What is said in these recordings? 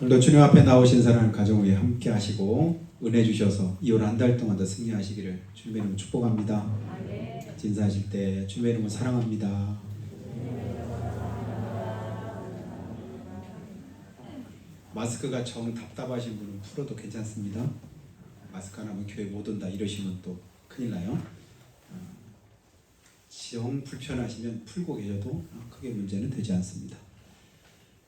오늘도 주님 앞에 나오신 사랑하는 가정 위에 함께 하시고 은혜 주셔서 이혼 한 달 동안 더 승리하시기를 주님의 이름으로 축복합니다. 인사하실 때 주님의 이름을 사랑합니다. 마스크가 정 답답하신 분은 풀어도 괜찮습니다. 마스크 안 하면 교회 못 온다 이러시면 또 큰일 나요. 정 불편하시면 풀고 계셔도 크게 문제는 되지 않습니다.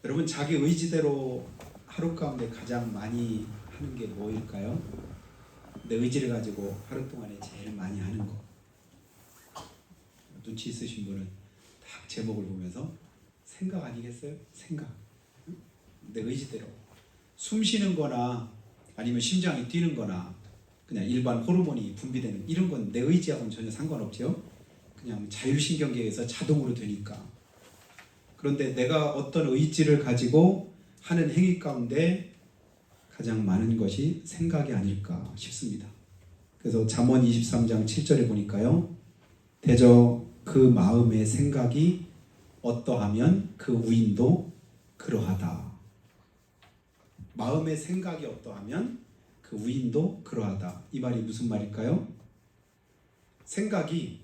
여러분, 자기 의지대로 하루 가운데 가장 많이 하는 게 뭐일까요? 내 의지를 가지고 하루 동안에 제일 많이 하는 거. 눈치 있으신 분은 딱 제목을 보면서 생각 아니겠어요? 생각. 내 의지대로 숨 쉬는 거나 아니면 심장이 뛰는 거나 그냥 일반 호르몬이 분비되는 이런 건 내 의지하고는 전혀 상관없죠. 그냥 자율신경계에서 자동으로 되니까. 그런데 내가 어떤 의지를 가지고 하는 행위 가운데 가장 많은 것이 생각이 아닐까 싶습니다. 그래서 잠언 23장 7절에 보니까요, 대저 그 마음의 생각이 어떠하면 그 우인도 그러하다. 마음의 생각이 어떠하면 그 우인도 그러하다. 이 말이 무슨 말일까요? 생각이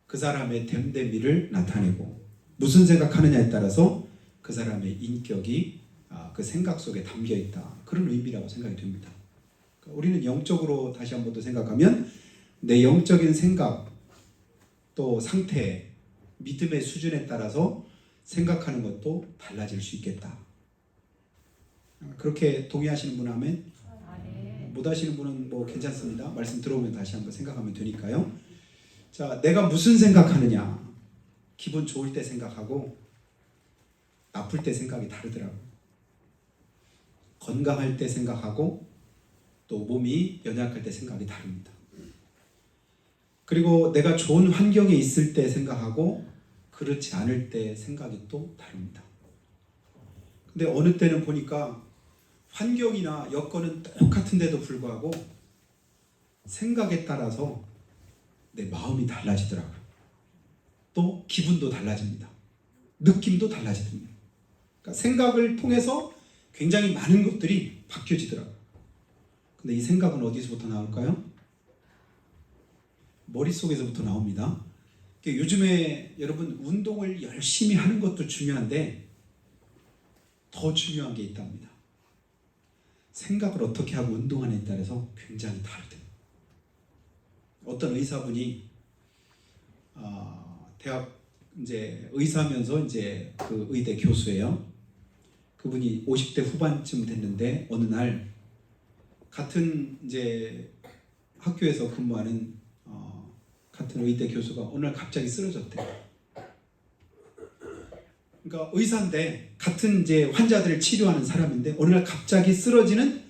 그 사람의 됨됨이를 나타내고 무슨 생각하느냐에 따라서 그 사람의 인격이 그 생각 속에 담겨 있다. 그런 의미라고 생각이 됩니다. 우리는 영적으로 다시 한 번 더 생각하면 내 영적인 생각 또 상태, 믿음의 수준에 따라서 생각하는 것도 달라질 수 있겠다. 그렇게 동의하시는 분 하면? 못 하시는 분은 뭐 괜찮습니다. 말씀 들어오면 다시 한번 생각하면 되니까요. 자, 내가 무슨 생각하느냐. 기분 좋을 때 생각하고 나쁠 때 생각이 다르더라고요. 건강할 때 생각하고 또 몸이 연약할 때 생각이 다릅니다. 그리고 내가 좋은 환경에 있을 때 생각하고 그렇지 않을 때 생각이 또 다릅니다. 근데 어느 때는 보니까 환경이나 여건은 똑같은데도 불구하고 생각에 따라서 내 마음이 달라지더라고요. 또 기분도 달라집니다. 느낌도 달라집니다. 그러니까 생각을 통해서 굉장히 많은 것들이 바뀌어지더라고요. 근데 이 생각은 어디서부터 나올까요? 머릿속에서부터 나옵니다. 그러니까 요즘에 여러분 운동을 열심히 하는 것도 중요한데 더 중요한 게 있답니다. 생각을 어떻게 하고 운동하느냐에 따라서 굉장히 다르대요. 어떤 의사분이 대학 이제 의사하면서 이제 그 의대 교수예요. 그분이 50대 후반쯤 됐는데 어느 날 같은 이제 학교에서 근무하는 같은 의대 교수가 어느 날 갑자기 쓰러졌대요. 그러니까 의사인데 같은 이제 환자들을 치료하는 사람인데 어느 날 갑자기 쓰러지는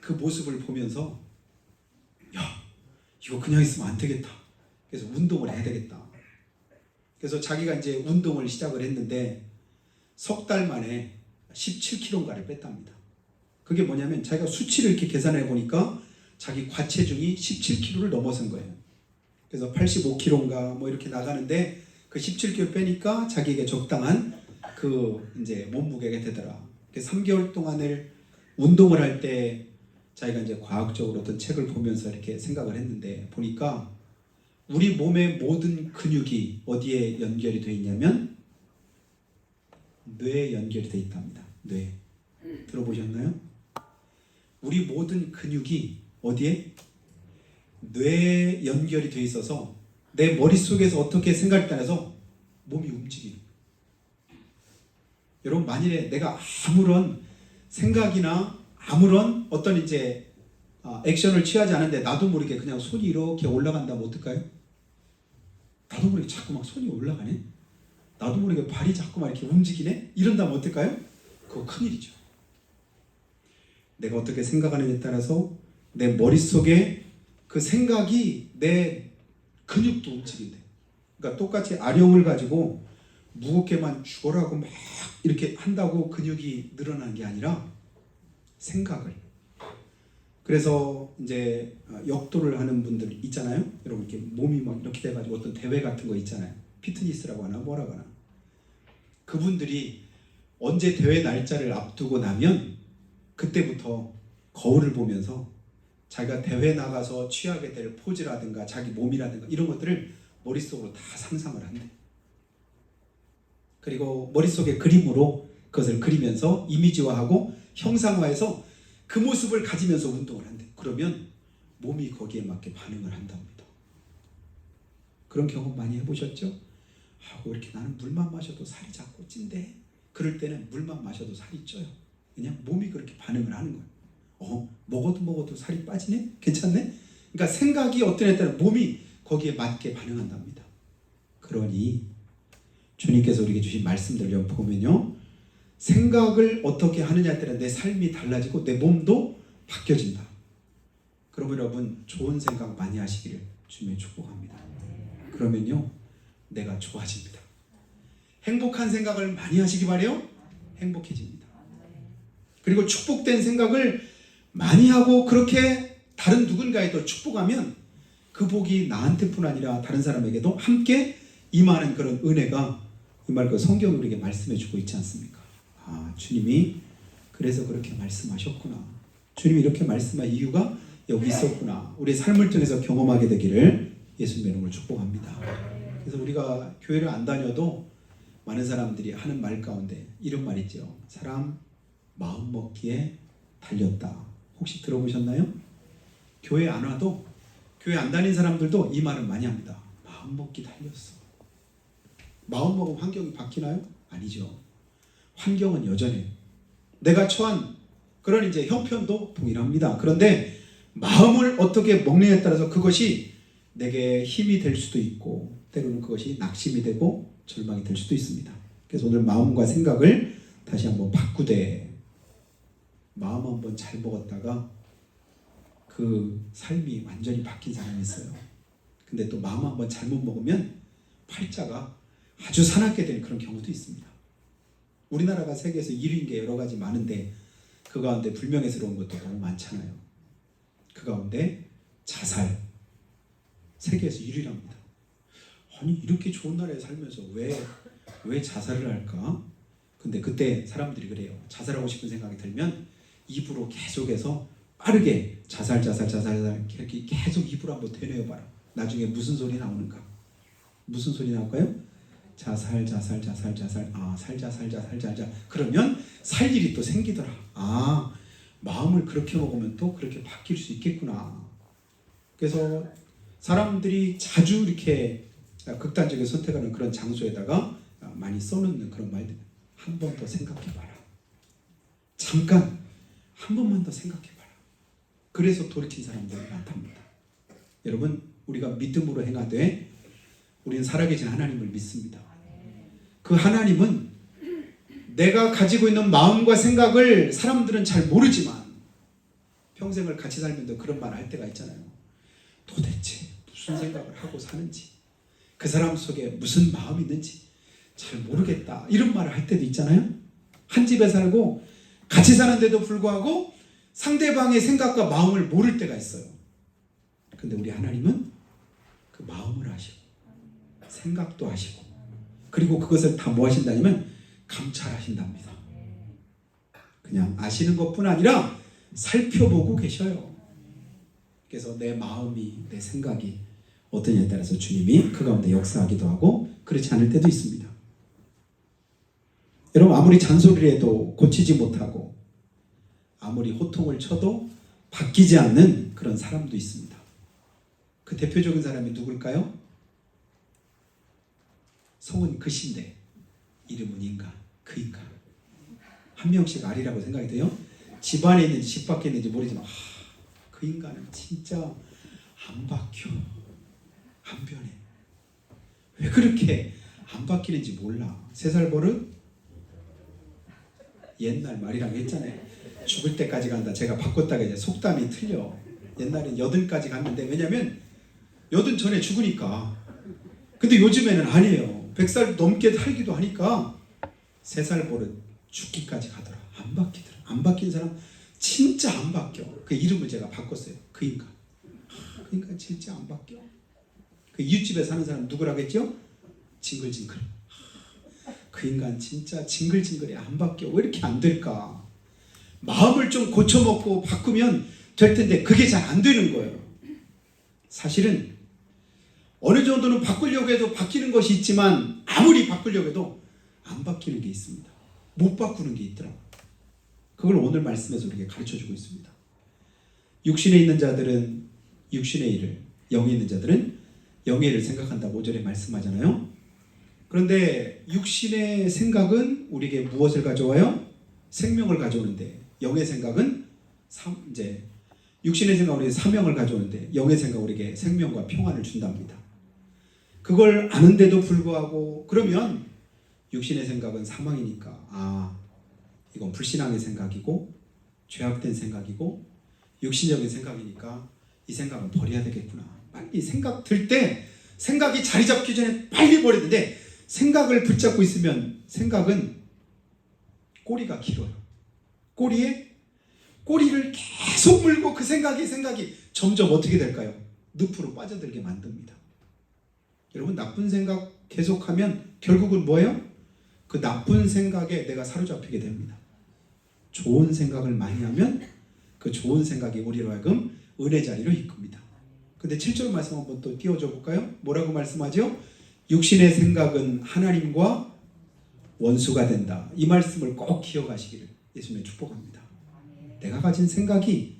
그 모습을 보면서 야, 이거 그냥 있으면 안 되겠다. 그래서 운동을 해야 되겠다. 그래서 자기가 이제 운동을 시작을 했는데 석 달 만에 17kg가를 뺐답니다. 그게 뭐냐면 자기가 수치를 이렇게 계산해 보니까 자기 과체중이 17kg를 넘어선 거예요. 그래서 85kg인가 뭐 이렇게 나가는데 그 17kg 빼니까 자기에게 적당한 그 이제 몸무게가 되더라. 3개월 동안을 운동을 할 때 자기가 이제 과학적으로 어떤 책을 보면서 이렇게 생각을 했는데 보니까 우리 몸의 모든 근육이 어디에 연결이 되어 있냐면 뇌에 연결이 되어 있답니다. 뇌. 들어보셨나요? 우리 모든 근육이 어디에? 뇌에 연결이 되어 있어서 내 머릿속에서 어떻게 생각에 따라서 몸이 움직여요. 여러분, 만일에 내가 아무런 생각이나 아무런 어떤 이제 액션을 취하지 않은데 나도 모르게 그냥 손이 이렇게 올라간다면 어떨까요? 나도 모르게 자꾸 막 손이 올라가네? 나도 모르게 발이 자꾸 막 이렇게 움직이네? 이런다면 어떨까요? 그거 큰일이죠. 내가 어떻게 생각하느냐에 따라서 내 머릿속에 그 생각이 내 근육도 움직인대. 그러니까 똑같이 아령을 가지고 무겁게만 죽어라고 막 이렇게 한다고 근육이 늘어나는 게 아니라 생각을. 그래서 이제 역도를 하는 분들 있잖아요. 여러분 이렇게 몸이 막 이렇게 돼가지고 어떤 대회 같은 거 있잖아요. 피트니스라고 하나 뭐라고 하나. 그분들이 언제 대회 날짜를 앞두고 나면 그때부터 거울을 보면서 자기가 대회 나가서 취하게 될 포즈라든가 자기 몸이라든가 이런 것들을 머릿속으로 다 상상을 한대. 그리고 머릿속에 그림으로 그것을 그리면서 이미지화하고 형상화해서 그 모습을 가지면서 운동을 한대. 그러면 몸이 거기에 맞게 반응을 한답니다. 그런 경험 많이 해보셨죠? 왜 이렇게 나는 물만 마셔도 살이 자꾸 찐대? 그럴 때는 물만 마셔도 살이 쪄요. 그냥 몸이 그렇게 반응을 하는 거예요. 먹어도 살이 빠지네? 괜찮네? 그러니까 생각이 어떤 애 때는 몸이 거기에 맞게 반응한답니다. 그러니 주님께서 우리에게 주신 말씀들을 보면요, 생각을 어떻게 하느냐에 따라 내 삶이 달라지고 내 몸도 바뀌어진다. 그러면 여러분 좋은 생각 많이 하시기를 주님의 축복합니다. 그러면요 내가 좋아집니다. 행복한 생각을 많이 하시기 바래요. 행복해집니다. 그리고 축복된 생각을 많이 하고 그렇게 다른 누군가에도 축복하면 그 복이 나한테뿐 아니라 다른 사람에게도 함께 임하는 그런 은혜가 정말 그 성경이 우리에게 말씀해 주고 있지 않습니까? 주님이 그래서 그렇게 말씀하셨구나. 주님이 이렇게 말씀한 이유가 여기 있었구나. 우리의 삶을 통해서 경험하게 되기를 예수님의 이름으로 축복합니다. 그래서 우리가 교회를 안 다녀도 많은 사람들이 하는 말 가운데 이런 말 있죠. 사람 마음 먹기에 달렸다. 혹시 들어보셨나요? 교회 안 와도, 교회 안 다닌 사람들도 이 말을 많이 합니다. 마음 먹기 달렸어. 마음 먹으면 환경이 바뀌나요? 아니죠. 환경은 여전해요. 내가 처한 그런 이제 형편도 동일합니다. 그런데 마음을 어떻게 먹느냐에 따라서 그것이 내게 힘이 될 수도 있고 때로는 그것이 낙심이 되고 절망이 될 수도 있습니다. 그래서 오늘 마음과 생각을 다시 한번 바꾸되, 마음 한번 잘 먹었다가 그 삶이 완전히 바뀐 사람이 있어요. 근데 또 마음 한번 잘못 먹으면 팔자가 아주 사납게 되는 그런 경우도 있습니다. 우리나라가 세계에서 1위인 게 여러 가지 많은데 그 가운데 불명예스러운 것도 너무 많잖아요. 그 가운데 자살, 세계에서 1위랍니다. 아니 이렇게 좋은 나라에 살면서 왜 자살을 할까? 근데 그때 사람들이 그래요. 자살하고 싶은 생각이 들면 입으로 계속해서 빠르게 자살 이렇게 계속 입으로 한번 되뇌어봐라. 나중에 무슨 소리 나오는가? 무슨 소리 나올까요? 자살. 살자. 그러면 살 일이 또 생기더라. 마음을 그렇게 먹으면 또 그렇게 바뀔 수 있겠구나. 그래서 사람들이 자주 이렇게 극단적인 선택하는 그런 장소에다가 많이 써놓는 그런 말들. 한 번 더 생각해봐라. 잠깐 한 번만 더 생각해봐라. 그래서 돌이킨 사람들이 많답니다. 여러분, 우리가 믿음으로 행하되 우리는 살아계신 하나님을 믿습니다. 그 하나님은 내가 가지고 있는 마음과 생각을 사람들은 잘 모르지만 평생을 같이 살면서 그런 말 할 때가 있잖아요. 도대체 무슨 생각을 하고 사는지, 그 사람 속에 무슨 마음이 있는지 잘 모르겠다, 이런 말을 할 때도 있잖아요. 한 집에 살고 같이 사는데도 불구하고 상대방의 생각과 마음을 모를 때가 있어요. 근데 우리 하나님은 그 마음을 아시고 생각도 하시고, 그리고 그것을 다 뭐 하신다면 감찰하신답니다. 그냥 아시는 것뿐 아니라 살펴보고 계셔요. 그래서 내 마음이, 내 생각이 어떠냐에 따라서 주님이 그 가운데 역사하기도 하고 그렇지 않을 때도 있습니다. 여러분, 아무리 잔소리를 해도 고치지 못하고 아무리 호통을 쳐도 바뀌지 않는 그런 사람도 있습니다. 그 대표적인 사람이 누굴까요? 성은 그신데 이름은 인간, 그 인간. 한 명씩 아리라고 생각이 돼요. 집 안에 있는지 집 밖에 있는지 모르지만 그 인간은 진짜 안 바뀌어. 안 변해. 왜 그렇게 안 바뀌는지 몰라. 3살 버릇? 옛날 말이라고 했잖아요. 죽을 때까지 간다. 제가 바꿨다가 이제 속담이 틀려. 옛날엔 80까지 갔는데, 왜냐면 80 전에 죽으니까. 근데 요즘에는 아니에요. 100살 넘게 살기도 하니까 3살 버릇 죽기까지 가더라. 안 바뀌더라. 안 바뀐 사람 진짜 안 바뀌어. 그 이름을 제가 바꿨어요. 그 인간. 그 인간 진짜 안 바뀌어. 그 이웃집에 사는 사람 누구라고 했죠? 징글징글. 그 인간 진짜 징글징글해. 안 바뀌어. 왜 이렇게 안 될까? 마음을 좀 고쳐먹고 바꾸면 될 텐데 그게 잘 안 되는 거예요. 사실은 어느 정도는 바꾸려고 해도 바뀌는 것이 있지만 아무리 바꾸려고 해도 안 바뀌는 게 있습니다. 못 바꾸는 게 있더라고요. 그걸 오늘 말씀에서 우리에게 가르쳐주고 있습니다. 육신에 있는 자들은 육신의 일을, 영에 있는 자들은 영의 일을 생각한다. 5절에 말씀하잖아요. 그런데 육신의 생각은 우리에게 무엇을 가져와요? 생명을 가져오는데, 영의 생각은 육신의 생각은 우리에게 사명을 가져오는데 영의 생각은 우리에게 생명과 평안을 준답니다. 그걸 아는데도 불구하고 그러면 육신의 생각은 사망이니까 이건 불신앙의 생각이고 죄악된 생각이고 육신적인 생각이니까 이 생각은 버려야 되겠구나. 빨리 생각 들 때 생각이 자리 잡기 전에 빨리 버려야 되는데 생각을 붙잡고 있으면 생각은 꼬리가 길어요. 꼬리를 계속 물고 그 생각이 점점 어떻게 될까요? 늪으로 빠져들게 만듭니다. 여러분 나쁜 생각 계속하면 결국은 뭐예요? 그 나쁜 생각에 내가 사로잡히게 됩니다. 좋은 생각을 많이 하면 그 좋은 생각이 우리로 하여금 은혜 자리로 이끕니다. 근데 7절 말씀 한번 또 띄워줘 볼까요? 뭐라고 말씀하죠? 육신의 생각은 하나님과 원수가 된다. 이 말씀을 꼭 기억하시기를 예수님의 축복합니다. 내가 가진 생각이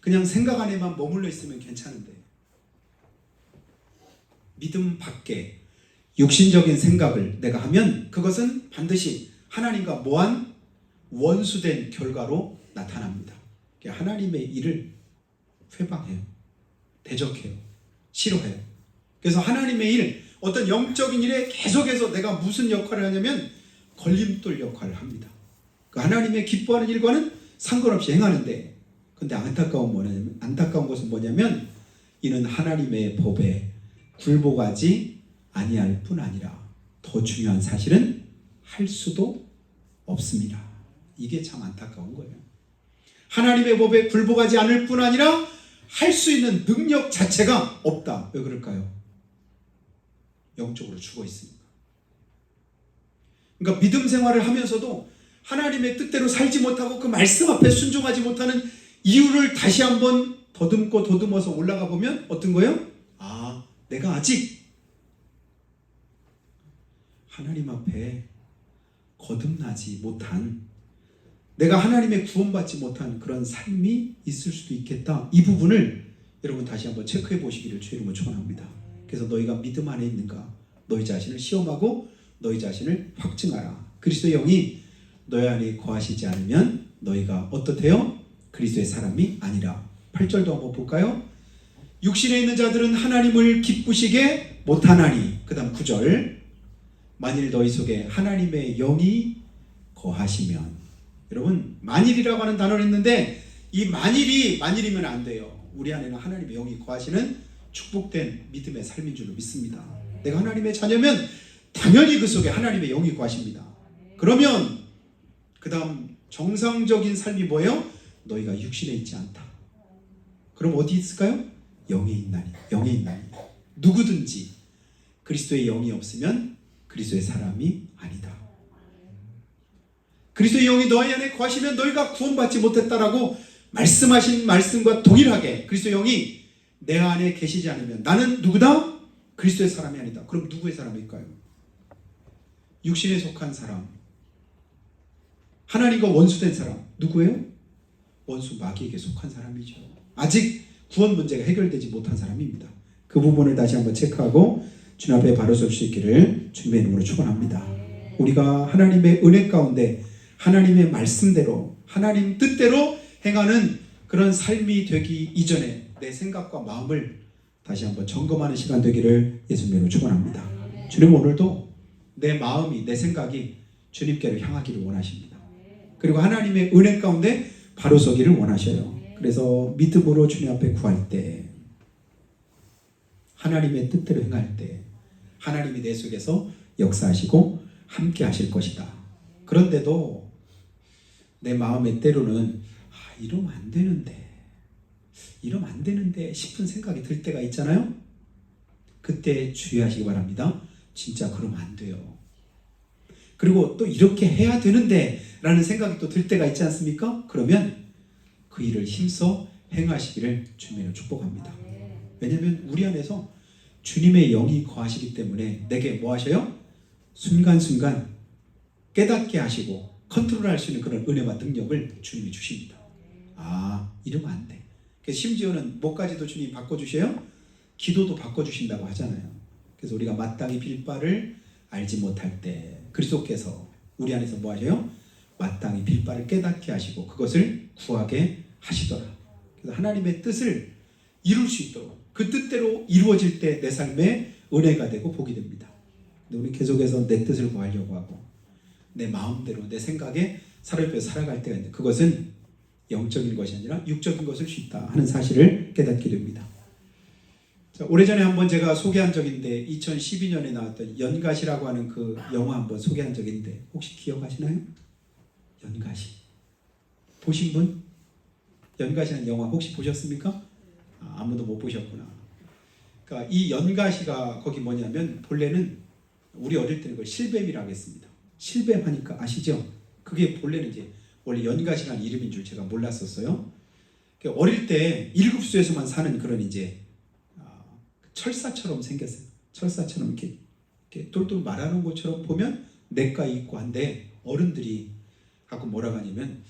그냥 생각 안에만 머물러 있으면 괜찮은데 믿음 밖에 육신적인 생각을 내가 하면 그것은 반드시 하나님과 뭐한 원수된 결과로 나타납니다. 하나님의 일을 회방해요. 대적해요. 싫어해요. 그래서 하나님의 일, 어떤 영적인 일에 계속해서 내가 무슨 역할을 하냐면 걸림돌 역할을 합니다. 그 하나님의 기뻐하는 일과는 상관없이 행하는데, 근데 안타까운 것은 뭐냐면 이는 하나님의 법에 굴복하지 아니할 뿐 아니라 더 중요한 사실은 할 수도 없습니다. 이게 참 안타까운 거예요. 하나님의 법에 굴복하지 않을 뿐 아니라 할 수 있는 능력 자체가 없다. 왜 그럴까요? 영적으로 죽어 있으니까. 그러니까 믿음 생활을 하면서도 하나님의 뜻대로 살지 못하고 그 말씀 앞에 순종하지 못하는 이유를 다시 한번 더듬어서 올라가 보면 어떤 거예요? 내가 아직 하나님 앞에 거듭나지 못한, 내가 하나님의 구원받지 못한 그런 삶이 있을 수도 있겠다. 이 부분을 여러분 다시 한번 체크해 보시기를 주의 이름으로 축원합니다. 그래서 너희가 믿음 안에 있는가? 너희 자신을 시험하고 너희 자신을 확증하라. 그리스도의 영이 너희 안에 거하시지 않으면 너희가 어떻대요? 그리스도의 사람이 아니라. 8절도 한번 볼까요? 육신에 있는 자들은 하나님을 기쁘시게 못하나니. 그 다음 9절. 만일 너희 속에 하나님의 영이 거하시면. 여러분 만일이라고 하는 단어를 했는데 이 만일이면 안 돼요. 우리 안에는 하나님의 영이 거하시는 축복된 믿음의 삶인 줄로 믿습니다. 내가 하나님의 자녀면 당연히 그 속에 하나님의 영이 거하십니다. 그러면 그 다음 정상적인 삶이 뭐예요? 너희가 육신에 있지 않다. 그럼 어디 있을까요? 영에 있나니. 누구든지 그리스도의 영이 없으면 그리스도의 사람이 아니다. 그리스도의 영이 너희 안에 거하시면 너희가 구원받지 못했다라고 말씀하신 말씀과 동일하게 그리스도의 영이 내 안에 계시지 않으면 나는 누구다? 그리스도의 사람이 아니다. 그럼 누구의 사람일까요? 육신에 속한 사람, 하나님과 원수된 사람, 누구예요? 원수 마귀에게 속한 사람이죠. 아직 구원 문제가 해결되지 못한 사람입니다. 그 부분을 다시 한번 체크하고 주님 앞에 바로 설 수 있기를 주님의 이름으로 축원합니다. 우리가 하나님의 은혜 가운데 하나님의 말씀대로 하나님 뜻대로 행하는 그런 삶이 되기 이전에 내 생각과 마음을 다시 한번 점검하는 시간 되기를 예수님으로 축원합니다. 주님 오늘도 내 마음이, 내 생각이 주님께로 향하기를 원하십니다. 그리고 하나님의 은혜 가운데 바로 서기를 원하셔요. 그래서 믿음으로 주님 앞에 구할 때, 하나님의 뜻대로 행할 때 하나님이 내 속에서 역사하시고 함께 하실 것이다. 그런데도 내 마음에 때로는 이러면 안 되는데 싶은 생각이 들 때가 있잖아요. 그때 주의하시기 바랍니다. 진짜 그러면 안 돼요. 그리고 또 이렇게 해야 되는데 라는 생각이 또 들 때가 있지 않습니까? 그러면 그 일을 힘써 행하시기를 주님으로 축복합니다. 왜냐하면 우리 안에서 주님의 영이 거하시기 때문에 내게 뭐 하셔요? 순간순간 깨닫게 하시고 컨트롤할 수 있는 그런 은혜와 능력을 주님이 주십니다. 아, 이러면 안 돼. 심지어는 뭐까지도 주님이 바꿔주셔요? 기도도 바꿔주신다고 하잖아요. 그래서 우리가 마땅히 빌 바를 알지 못할 때 그리스도께서 우리 안에서 뭐 하셔요? 마땅히 빌 바를 깨닫게 하시고 그것을 구하게 하시더라. 그래서 하나님의 뜻을 이룰 수 있도록 그 뜻대로 이루어질 때 내 삶에 은혜가 되고 복이 됩니다. 근데 우리 계속해서 내 뜻을 구하려고 하고 내 마음대로 내 생각에 사로잡혀 살아갈 때가 있는데 그것은 영적인 것이 아니라 육적인 것일 수 있다 하는 사실을 깨닫게 됩니다. 자, 오래전에 한번 제가 소개한 적이 있는데 2012년에 나왔던 연가시라고 하는 그 영화 한번 소개한 적이 있는데 혹시 기억하시나요? 연가시 보신 분? 연가시라는 영화 혹시 보셨습니까? 아무도 못 보셨구나. 그러니까 이 연가시가 거기 뭐냐면 본래는 우리 어릴 때는 그걸 실뱀이라고 했습니다. 실뱀 하니까 아시죠? 그게 본래는 이제 원래 연가시라는 이름인 줄 제가 몰랐었어요. 어릴 때 일급수에서만 사는 그런 이제 철사처럼 생겼어요. 철사처럼 이렇게 똘똘 말하는 것처럼 보면 내과 있고 한데 어른들이 가끔 뭐라고 하냐면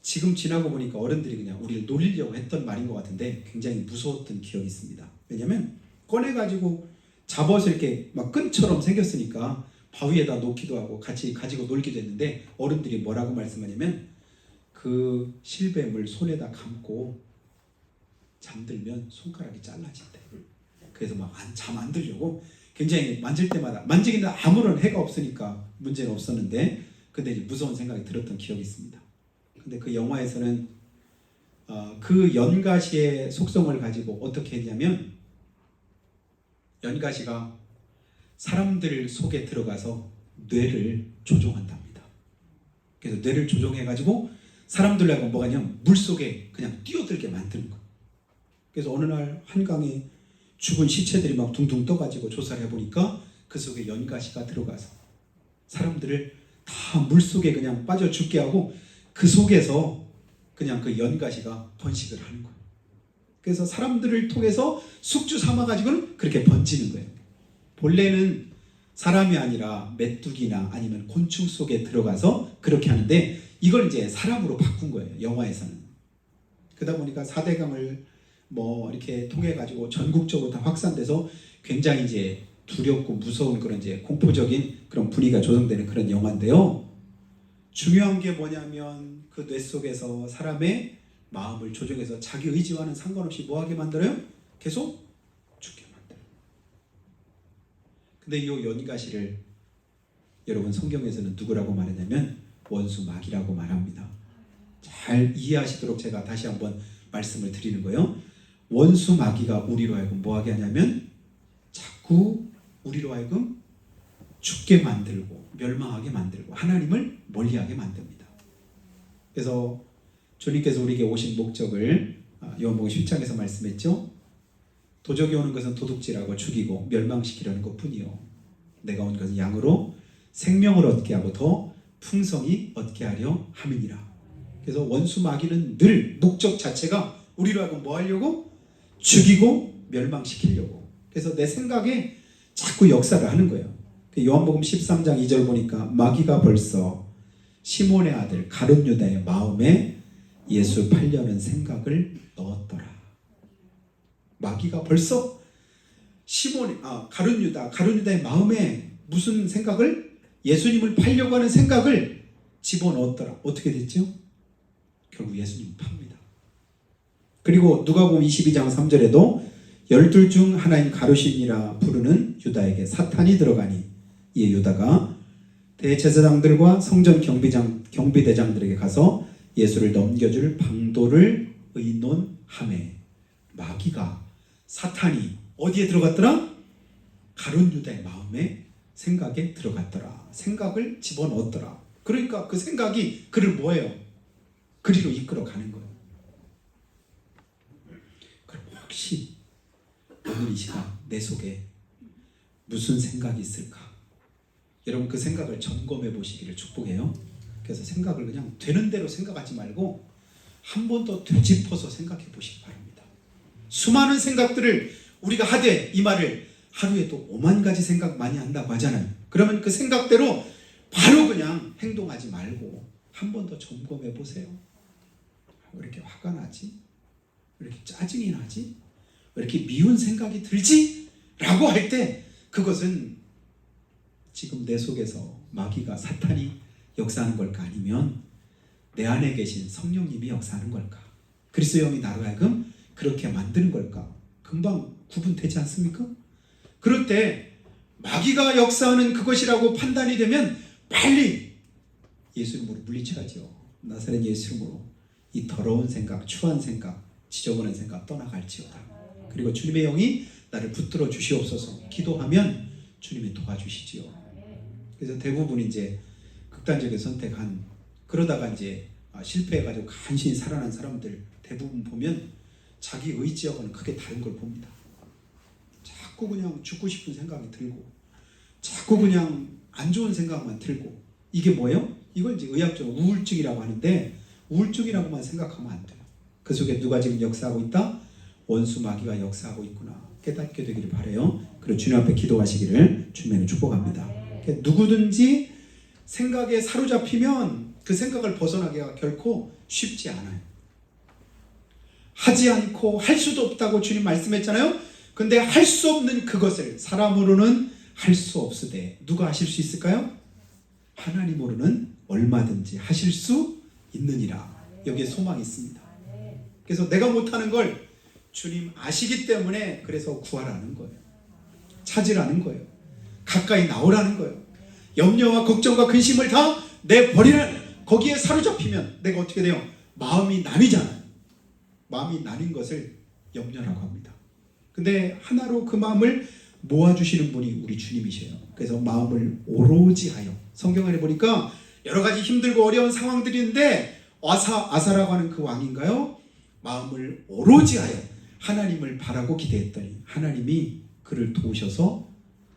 지금 지나고 보니까 어른들이 그냥 우리를 놀리려고 했던 말인 것 같은데 굉장히 무서웠던 기억이 있습니다. 왜냐면 꺼내가지고 잡아서 이렇게 막 끈처럼 생겼으니까 바위에다 놓기도 하고 같이 가지고 놀기도 했는데 어른들이 뭐라고 말씀하냐면 그 실뱀을 손에다 감고 잠들면 손가락이 잘라진대. 그래서 막 잠 안 들려고 굉장히 만질 때마다 만지기는 아무런 해가 없으니까 문제는 없었는데 근데 이제 무서운 생각이 들었던 기억이 있습니다. 근데 그 영화에서는 그 연가시의 속성을 가지고 어떻게 했냐면 연가시가 사람들 속에 들어가서 뇌를 조종한답니다. 그래서 뇌를 조종해가지고 사람들하고 뭐가 냐면 물속에 그냥 뛰어들게 만드는 거예요. 그래서 어느 날 한강에 죽은 시체들이 막 둥둥 떠가지고 조사를 해보니까 그 속에 연가시가 들어가서 사람들을 다 물속에 그냥 빠져 죽게 하고 그 속에서 그냥 그 연가시가 번식을 하는 거예요. 그래서 사람들을 통해서 숙주 삼아가지고는 그렇게 번지는 거예요. 본래는 사람이 아니라 메뚜기나 아니면 곤충 속에 들어가서 그렇게 하는데 이걸 이제 사람으로 바꾼 거예요. 영화에서는. 그러다 보니까 4대강을 뭐 이렇게 통해 가지고 전국적으로 다 확산돼서 굉장히 이제 두렵고 무서운 그런 이제 공포적인 그런 분위기가 조성되는 그런 영화인데요. 중요한 게 뭐냐면 그 뇌 속에서 사람의 마음을 조종해서 자기 의지와는 상관없이 뭐하게 만들어요? 계속 죽게 만들어요. 근데 이 연가시를 여러분 성경에서는 누구라고 말하냐면 원수 마귀라고 말합니다. 잘 이해하시도록 제가 다시 한번 말씀을 드리는 거예요. 원수 마귀가 우리로 하여금 뭐하게 하냐면 자꾸 우리로 하여금 죽게 만들고 멸망하게 만들고 하나님을 멀리하게 만듭니다. 그래서 주님께서 우리에게 오신 목적을 요한복음 10장에서 말씀했죠. 도적이 오는 것은 도둑질하고 죽이고 멸망시키려는 것뿐이요 내가 온 것은 양으로 생명을 얻게 하고 더 풍성히 얻게 하려 함이니라. 그래서 원수 마귀는 늘 목적 자체가 우리로 하여금 뭐 하려고? 죽이고 멸망시키려고. 그래서 내 생각에 자꾸 역사를 하는 거예요. 요한복음 13장 2절 보니까 마귀가 벌써 시몬의 아들 가룟 유다의 마음에 예수 팔려는 생각을 넣었더라. 마귀가 벌써 가룟 유다의 마음에 무슨 생각을? 예수님을 팔려고 하는 생각을 집어넣었더라. 어떻게 됐죠? 결국 예수님을 팝니다. 그리고 누가복음 22장 3절에도 12 중 하나인 가룟이라 부르는 유다에게 사탄이 들어가니 이에 유다가 대제사장들과 성전 경비대장들에게 가서 예수를 넘겨줄 방도를 의논하매 마귀가 사탄이 어디에 들어갔더라? 가룟 유다의 마음에 생각에 들어갔더라. 생각을 집어넣었더라. 그러니까 그 생각이 그를 뭐예요? 그리로 이끌어가는 거예요. 그럼 혹시 오늘 이 시간 내 속에 무슨 생각이 있을까? 여러분 그 생각을 점검해 보시기를 축복해요. 그래서 생각을 그냥 되는 대로 생각하지 말고 한 번 더 되짚어서 생각해 보시기 바랍니다. 수많은 생각들을 우리가 하되 이 말을 하루에도 5만 가지 생각 많이 한다고 하잖아요. 그러면 그 생각대로 바로 그냥 행동하지 말고 한 번 더 점검해 보세요. 왜 이렇게 화가 나지? 왜 이렇게 짜증이 나지? 왜 이렇게 미운 생각이 들지? 라고 할 때 그것은 지금 내 속에서 마귀가 사탄이 역사하는 걸까? 아니면 내 안에 계신 성령님이 역사하는 걸까? 그리스도의 영이 나로 하여금 그렇게 만드는 걸까? 금방 구분되지 않습니까? 그럴 때 마귀가 역사하는 그것이라고 판단이 되면 빨리 예수 이름으로 물리쳐야죠. 나사렛 예수 이름으로 이 더러운 생각, 추한 생각, 지저분한 생각 떠나갈지어다. 그리고 주님의 영이 나를 붙들어 주시옵소서 기도하면 주님이 도와주시지요. 그래서 대부분 이제 극단적인 선택한 그러다가 이제 실패해가지고 간신히 살아난 사람들 대부분 보면 자기 의지하고는 크게 다른 걸 봅니다. 자꾸 그냥 죽고 싶은 생각이 들고 자꾸 그냥 안 좋은 생각만 들고 이게 뭐예요? 이걸 이제 의학적으로 우울증이라고 하는데 우울증이라고만 생각하면 안 돼요. 그 속에 누가 지금 역사하고 있다? 원수 마귀가 역사하고 있구나. 깨닫게 되기를 바라요. 그리고 주님 앞에 기도하시기를 주님의 축복합니다. 누구든지 생각에 사로잡히면 그 생각을 벗어나기가 결코 쉽지 않아요. 하지 않고 할 수도 없다고 주님 말씀했잖아요. 근데 할 수 없는 그것을 사람으로는 할 수 없으되 누가 하실 수 있을까요? 하나님으로는 얼마든지 하실 수 있느니라. 여기에 소망이 있습니다. 그래서 내가 못하는 걸 주님 아시기 때문에 그래서 구하라는 거예요. 찾으라는 거예요. 가까이 나오라는 거예요. 염려와 걱정과 근심을 다 내버리라는 거기에 사로잡히면 내가 어떻게 돼요? 마음이 나뉘잖아요. 마음이 나뉜 것을 염려라고 합니다. 근데 하나로 그 마음을 모아주시는 분이 우리 주님이셔요. 그래서 마음을 오로지 하여 성경을 보니까 여러 가지 힘들고 어려운 상황들이 있는데 아사라고 하는 그 왕인가요? 마음을 오로지 하여 하나님을 바라고 기대했더니 하나님이 그를 도우셔서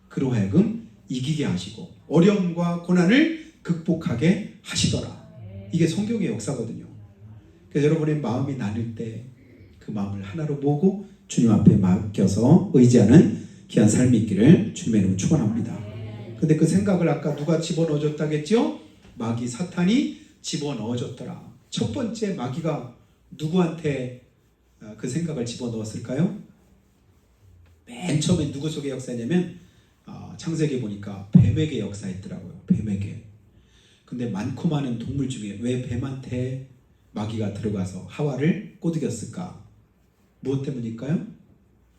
그로 하여금 이기게 하시고 어려움과 고난을 극복하게 하시더라. 이게 성경의 역사거든요. 그래서 여러분의 마음이 나눌 때 그 마음을 하나로 모으고 주님 앞에 맡겨서 의지하는 귀한 삶이 있기를 주님의 이름으로 축원합니다. 근데 그 생각을 아까 누가 집어넣어줬다겠죠? 마귀 사탄이 집어넣어줬더라. 첫 번째 마귀가 누구한테 그 생각을 집어넣었을까요? 맨 처음에 누구 속의 역사냐면 창세기 보니까 뱀에게 역사했더라고요. 뱀에게. 근데 많고 많은 동물 중에 왜 뱀한테 마귀가 들어가서 하와를 꼬드겼을까? 무엇 때문일까요?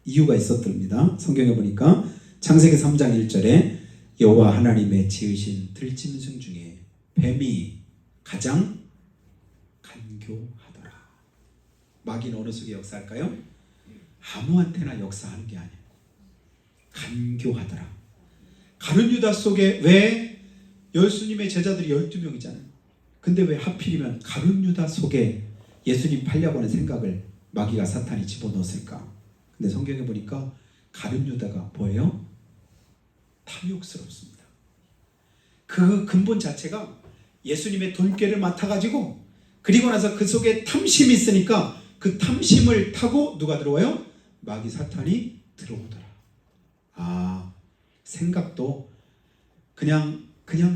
이유가 있었답니다. 성경에 보니까 창세기 3장 1절에 여호와 하나님의 지으신 들짐승 중에 뱀이 가장 간교하더라. 마귀는 어느 속에 역사할까요? 아무한테나 역사하는 게 아니에요. 간교하더라. 가룟 유다 속에 왜 예수님의 제자들이 12명이잖아요. 근데 왜 하필이면 가룟 유다 속에 예수님 팔려고 하는 생각을 마귀가 사탄이 집어넣었을까? 근데 성경에 보니까 가룟 유다가 뭐예요? 탐욕스럽습니다. 그 근본 자체가 예수님의 돈꾀를 맡아가지고 그리고 나서 그 속에 탐심이 있으니까 그 탐심을 타고 누가 들어와요? 마귀 사탄이 들어오더라. 생각도 그냥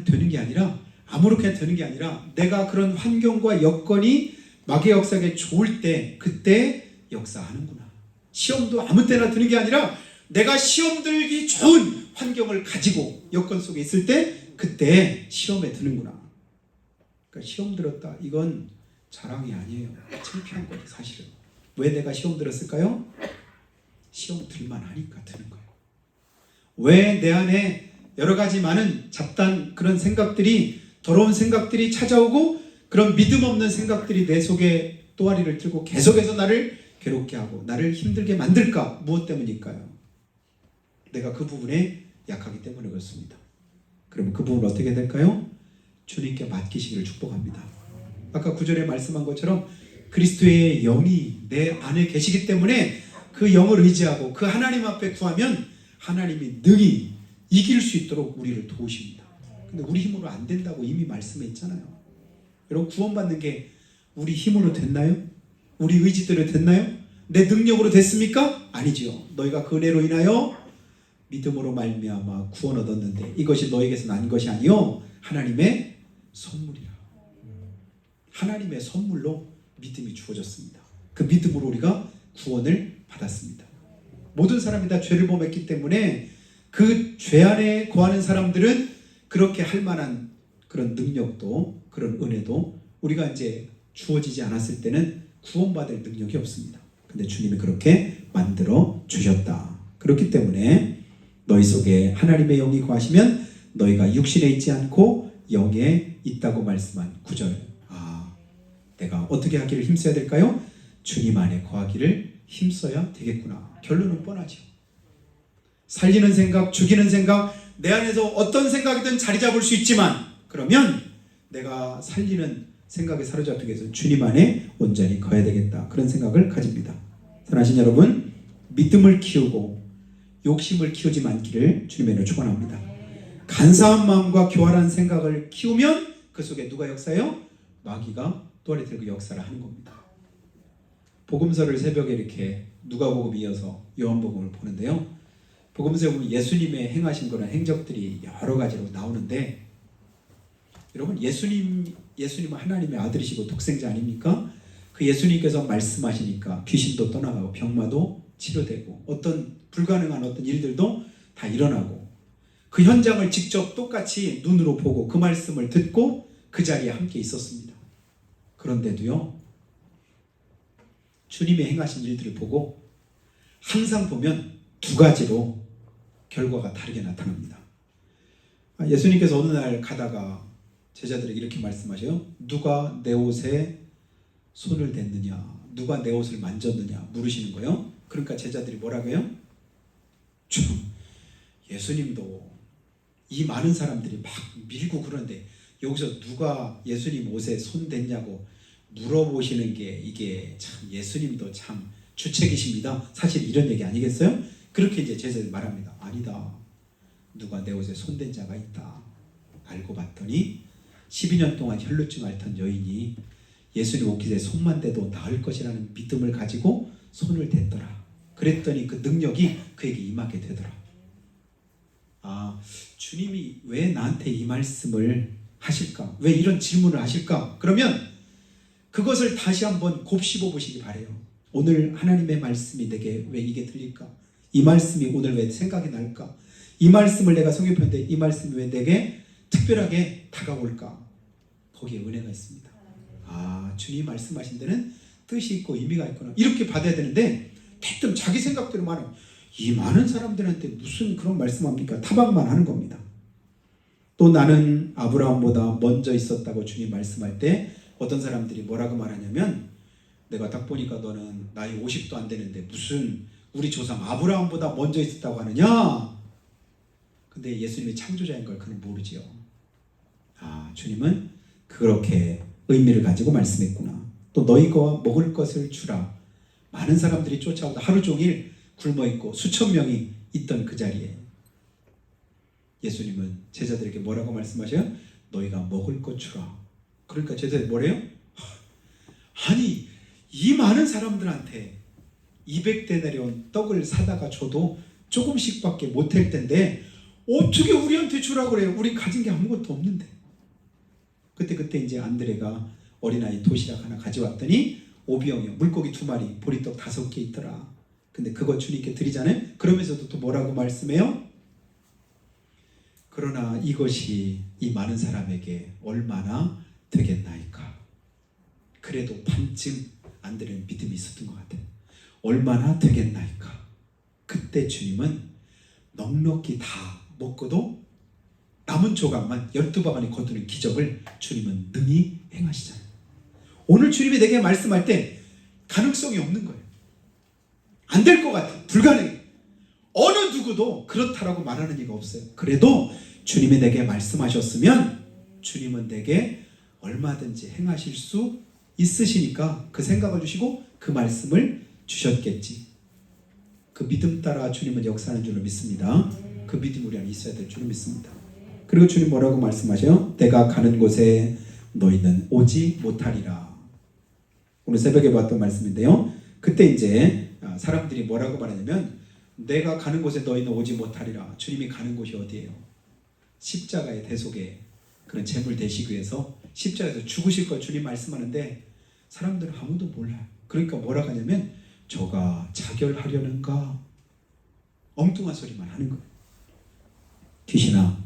되는 게 아니라 아무렇게나 되는 게 아니라 내가 그런 환경과 여건이 마귀 역사에 좋을 때 그때 역사하는구나. 시험도 아무 때나 드는 게 아니라 내가 시험 들기 좋은 환경을 가지고 여건 속에 있을 때 그때 시험에 드는구나. 그러니까 시험 들었다. 이건 자랑이 아니에요. 창피한 거죠 사실은. 왜 내가 시험 들었을까요? 시험 들만 하니까 드는 거예요. 왜 내 안에 여러 가지 많은 잡단 그런 생각들이 더러운 생각들이 찾아오고 그런 믿음 없는 생각들이 내 속에 또아리를 들고 계속해서 나를 괴롭게 하고 나를 힘들게 만들까? 무엇 때문일까요? 내가 그 부분에 약하기 때문에 그렇습니다. 그러면 그 부분은 어떻게 될까요? 주님께 맡기시기를 축복합니다. 아까 9절에 말씀한 것처럼 그리스도의 영이 내 안에 계시기 때문에 그 영을 의지하고 그 하나님 앞에 구하면 하나님이 능히 이길 수 있도록 우리를 도우십니다. 근데 우리 힘으로 안 된다고 이미 말씀해 있잖아요. 여러분, 구원받는 게 우리 힘으로 됐나요? 우리 의지대로 됐나요? 내 능력으로 됐습니까? 아니지요. 너희가 그 은혜로 인하여 믿음으로 말미암아 구원 얻었는데 이것이 너에게서 난 것이 아니요 하나님의 선물이라. 하나님의 선물로 믿음이 주어졌습니다. 그 믿음으로 우리가 구원을 받았습니다. 모든 사람이 다 죄를 범했기 때문에 그 죄 안에 거하는 사람들은 그렇게 할 만한 그런 능력도 그런 은혜도 우리가 이제 주어지지 않았을 때는 구원받을 능력이 없습니다. 근데 주님이 그렇게 만들어 주셨다. 그렇기 때문에 너희 속에 하나님의 영이 거하시면 너희가 육신에 있지 않고 영에 있다고 말씀한 9절. 내가 어떻게 하기를 힘써야 될까요? 주님 안에 거하기를 힘써야 되겠구나. 결론은 뻔하죠. 살리는 생각, 죽이는 생각, 내 안에서 어떤 생각이든 자리 잡을 수 있지만 그러면 내가 살리는 생각에 사로잡히기 위해서 주님 안에 온전히 거해야 되겠다. 그런 생각을 가집니다. 사랑하신 여러분, 믿음을 키우고 욕심을 키우지 않기를 주님의 이름으로 축원합니다. 간사한 마음과 교활한 생각을 키우면 그 속에 누가 역사해요? 마귀가 또아리 들고 역사를 하는 겁니다. 복음서를 새벽에 이렇게 누가복음 이어서 요한복음을 보는데요. 복음서에 보면 예수님의 행하신 그런 행적들이 여러 가지로 나오는데 여러분, 예수님은 하나님의 아들이시고 독생자 아닙니까? 그 예수님께서 말씀하시니까 귀신도 떠나가고 병마도 치료되고 어떤 불가능한 어떤 일들도 다 일어나고 그 현장을 직접 똑같이 눈으로 보고 그 말씀을 듣고 그 자리에 함께 있었습니다. 그런데도요, 주님의 행하신 일들을 보고 항상 보면 두 가지로 결과가 다르게 나타납니다. 예수님께서 어느 날 가다가 제자들에게 이렇게 말씀하셔요. 누가 내 옷에 손을 댔느냐, 누가 내 옷을 만졌느냐 물으시는 거예요. 그러니까 제자들이 뭐라고 해요? 참, 예수님도 이 많은 사람들이 막 밀고 그러는데 여기서 누가 예수님 옷에 손 댔냐고 물어보시는 게 이게 참 예수님도 참 주책이십니다. 사실 이런 얘기 아니겠어요? 그렇게 이제 제자들이 말합니다. 아니다. 누가 내 옷에 손댄 자가 있다. 알고 봤더니 12년 동안 혈루증 앓던 여인이 예수님 옷깃에 손만 대도 나을 것이라는 믿음을 가지고 손을 댔더라. 그랬더니 그 능력이 그에게 임하게 되더라. 주님이 왜 나한테 이 말씀을 하실까? 왜 이런 질문을 하실까? 그러면 그것을 다시 한번 곱씹어 보시기 바래요. 오늘 하나님의 말씀이 내게 왜 이게 들릴까? 이 말씀이 오늘 왜 생각이 날까? 이 말씀을 내가 성경편인데 이 말씀이 왜 내게 특별하게 다가올까? 거기에 은혜가 있습니다. 주님이 말씀하신 데는 뜻이 있고 의미가 있구나. 이렇게 받아야 되는데 대뜸 자기 생각대로 말하면 이 많은 사람들한테 무슨 그런 말씀합니까? 타박만 하는 겁니다. 또 나는 아브라함보다 먼저 있었다고 주님 말씀할 때 어떤 사람들이 뭐라고 말하냐면 내가 딱 보니까 너는 나이 50도 안 되는데 무슨 우리 조상 아브라함보다 먼저 있었다고 하느냐? 근데 예수님이 창조자인 걸 그는 모르지요. 주님은 그렇게 의미를 가지고 말씀했구나. 또 너희가 먹을 것을 주라. 많은 사람들이 쫓아오다 하루 종일 굶어있고 수천 명이 있던 그 자리에 예수님은 제자들에게 뭐라고 말씀하셔요? 너희가 먹을 것 주라. 그러니까 제자들이 뭐래요? 아니 이 많은 사람들한테 200데나리온 떡을 사다가 줘도 조금씩밖에 못할 텐데 어떻게 우리한테 주라고 그래요? 우리 가진 게 아무것도 없는데. 그때 이제 안드레가 어린아이 도시락 하나 가져왔더니 오병이어 물고기 2마리 보리떡 5개 있더라. 근데 그거 주님께 드리잖아요. 그러면서도 또 뭐라고 말씀해요? 그러나 이것이 이 많은 사람에게 얼마나 되겠나이까. 그래도 반쯤 안드레는 믿음이 있었던 것 같아요. 얼마나 되겠나이까. 그때 주님은 넉넉히 다 먹고도 남은 조각만 12바가니 거두는 기적을 주님은 능히 행하시잖아요. 오늘 주님이 내게 말씀할 때 가능성이 없는 거예요. 안 될 것 같아. 불가능해. 어느 누구도 그렇다라고 말하는 이가 없어요. 그래도 주님이 내게 말씀하셨으면 주님은 내게 얼마든지 행하실 수 있으시니까 그 생각을 주시고 그 말씀을 주셨겠지. 그 믿음 따라 주님은 역사하는 줄로 믿습니다. 그 믿음 우리 안에 있어야 될 줄로 믿습니다. 그리고 주님 뭐라고 말씀하셔요? 내가 가는 곳에 너희는 오지 못하리라. 오늘 새벽에 봤던 말씀인데요. 그때 이제 사람들이 뭐라고 말하냐면 내가 가는 곳에 너희는 오지 못하리라. 주님이 가는 곳이 어디예요? 십자가의 대속에 그런 제물 되시기 위해서 십자가에서 죽으실 걸 주님 말씀하는데 사람들은 아무도 몰라요. 그러니까 뭐라고 하냐면 저가 자결하려는가 엉뚱한 소리만 하는 거예요. 귀신아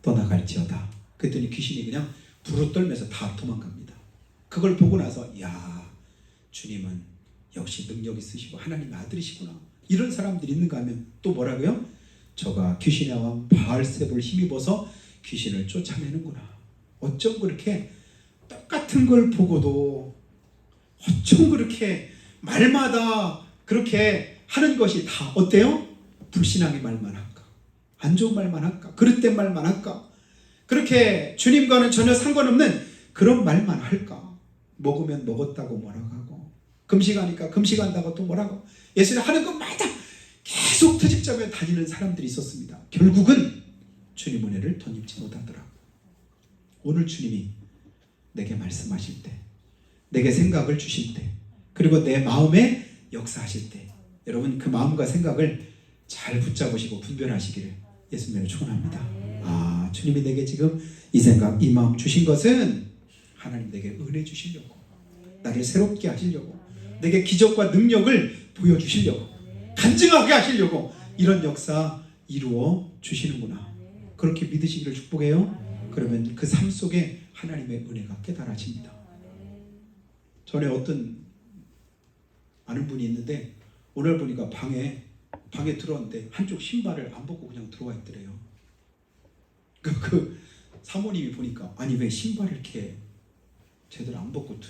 떠나갈지어다. 그랬더니 귀신이 그냥 불을 떨면서 다 도망갑니다. 그걸 보고 나서 야 주님은 역시 능력 있으시고 하나님의 아들이시구나. 이런 사람들이 있는가 하면 또 뭐라고요? 저가 귀신의 왕 바알세불을 힘입어서 귀신을 쫓아내는구나. 어쩜 그렇게 똑같은 걸 보고도 어쩜 그렇게 말마다 그렇게 하는 것이 다 어때요? 불신앙의 말만 할까? 안 좋은 말만 할까? 그릇된 말만 할까? 그렇게 주님과는 전혀 상관없는 그런 말만 할까? 먹으면 먹었다고 뭐라고 하고 금식하니까 금식한다고 또 뭐라고 예수님 하는 것마다 계속 트집잡며 다니는 사람들이 있었습니다. 결국은 주님 은혜를 덧입지 못하더라. 오늘 주님이 내게 말씀하실 때 내게 생각을 주실 때 그리고 내 마음에 역사하실 때 여러분 그 마음과 생각을 잘 붙잡으시고 분별하시기를 예수님을 축원합니다. 주님이 내게 지금 이 생각 이 마음 주신 것은 하나님 내게 은혜 주시려고 나를 새롭게 하시려고 내게 기적과 능력을 보여주시려고 간증하게 하시려고 이런 역사 이루어 주시는구나. 그렇게 믿으시기를 축복해요. 그러면 그 삶 속에 하나님의 은혜가 깨달아집니다. 전에 어떤 아는 분이 있는데 오늘 보니까 방에 들어왔는데 한쪽 신발을 안 벗고 그냥 들어와 있더래요. 그 사모님이 보니까 아니 왜 신발을 이렇게 제대로 안 벗고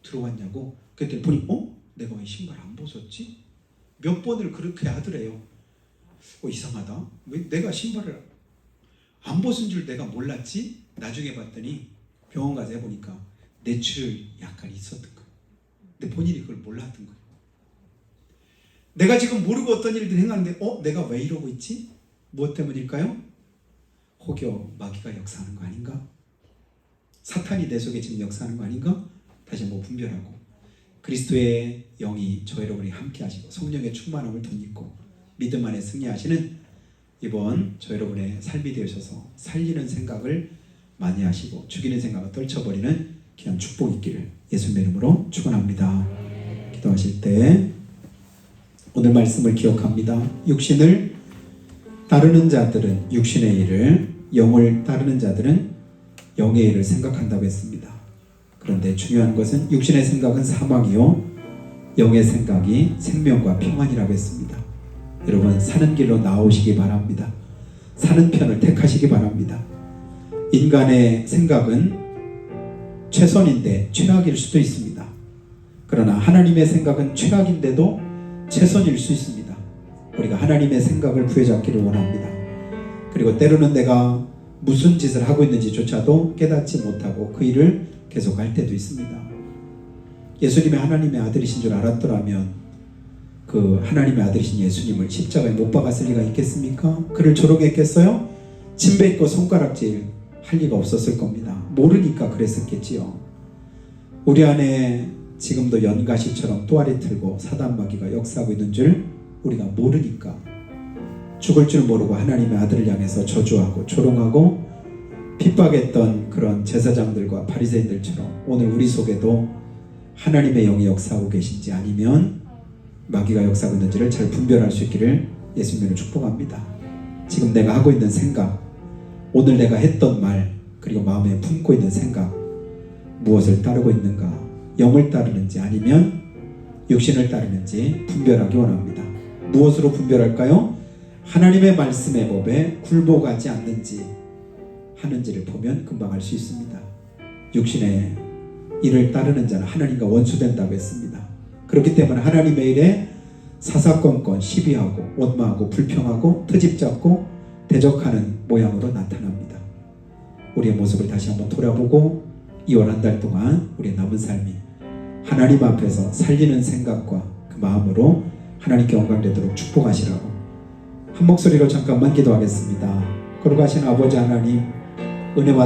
들어왔냐고. 그때 보니 내가 왜 신발 안 벗었지? 몇 번을 그렇게 하더래요. 이상하다. 왜 내가 신발을 안 벗은 줄 내가 몰랐지? 나중에 봤더니 병원 가서 해보니까 뇌출혈 약간 있었던 거예요. 근데 본인이 그걸 몰랐던 거예요. 내가 지금 모르고 어떤 일들 행하는데 내가 왜 이러고 있지? 무엇 때문일까요? 혹여 마귀가 역사하는 거 아닌가? 사탄이 내 속에 지금 역사하는 거 아닌가? 다시 한번 분별하고 그리스도의 영이 저 여러분이 함께 하시고 성령의 충만함을 덧입고 믿음 안에 승리하시는 이번 저 여러분의 삶이 되셔서 살리는 생각을 많이 하시고 죽이는 생각을 떨쳐버리는 귀한 축복이 있기를 예수님의 이름으로 축원합니다. 기도하실 때 오늘 말씀을 기억합니다. 육신을 따르는 자들은 육신의 일을, 영을 따르는 자들은 영의 일을 생각한다고 했습니다. 그런데 중요한 것은 육신의 생각은 사망이요 영의 생각이 생명과 평안이라고 했습니다. 여러분 사는 길로 나오시기 바랍니다. 사는 편을 택하시기 바랍니다. 인간의 생각은 최선인데 최악일 수도 있습니다. 그러나 하나님의 생각은 최악인데도 최선일 수 있습니다. 우리가 하나님의 생각을 부여잡기를 원합니다. 그리고 때로는 내가 무슨 짓을 하고 있는지조차도 깨닫지 못하고 그 일을 계속할 때도 있습니다. 예수님이 하나님의 아들이신 줄 알았더라면 그 하나님의 아들이신 예수님을 십자가에 못 박았을 리가 있겠습니까? 그를 조롱했겠어요? 침뱉고 손가락질 할 리가 없었을 겁니다. 모르니까 그랬었겠지요. 우리 안에 지금도 연가시처럼 또아리 틀고 사단 마귀가 역사하고 있는 줄 우리가 모르니까 죽을 줄 모르고 하나님의 아들을 향해서 저주하고 조롱하고 핍박했던 그런 제사장들과 바리새인들처럼 오늘 우리 속에도 하나님의 영이 역사하고 계신지 아니면 마귀가 역사하고 있는지를 잘 분별할 수 있기를 예수님으로 축복합니다. 지금 내가 하고 있는 생각, 오늘 내가 했던 말, 그리고 마음에 품고 있는 생각 무엇을 따르고 있는가? 영을 따르는지 아니면 육신을 따르는지 분별하기 원합니다. 무엇으로 분별할까요? 하나님의 말씀의 법에 굴복하지 않는지 하는지를 보면 금방 알 수 있습니다. 육신의 일을 따르는 자는 하나님과 원수된다고 했습니다. 그렇기 때문에 하나님의 일에 사사건건 시비하고 원망하고 불평하고 트집잡고 대적하는 모양으로 나타납니다. 우리의 모습을 다시 한번 돌아보고 이월 한 달 동안 우리의 남은 삶이 하나님 앞에서 살리는 생각과 그 마음으로 하나님께 영광되도록 축복하시라고 한 목소리로 잠깐만 기도하겠습니다. 거룩하신 아버지 하나님, 은혜와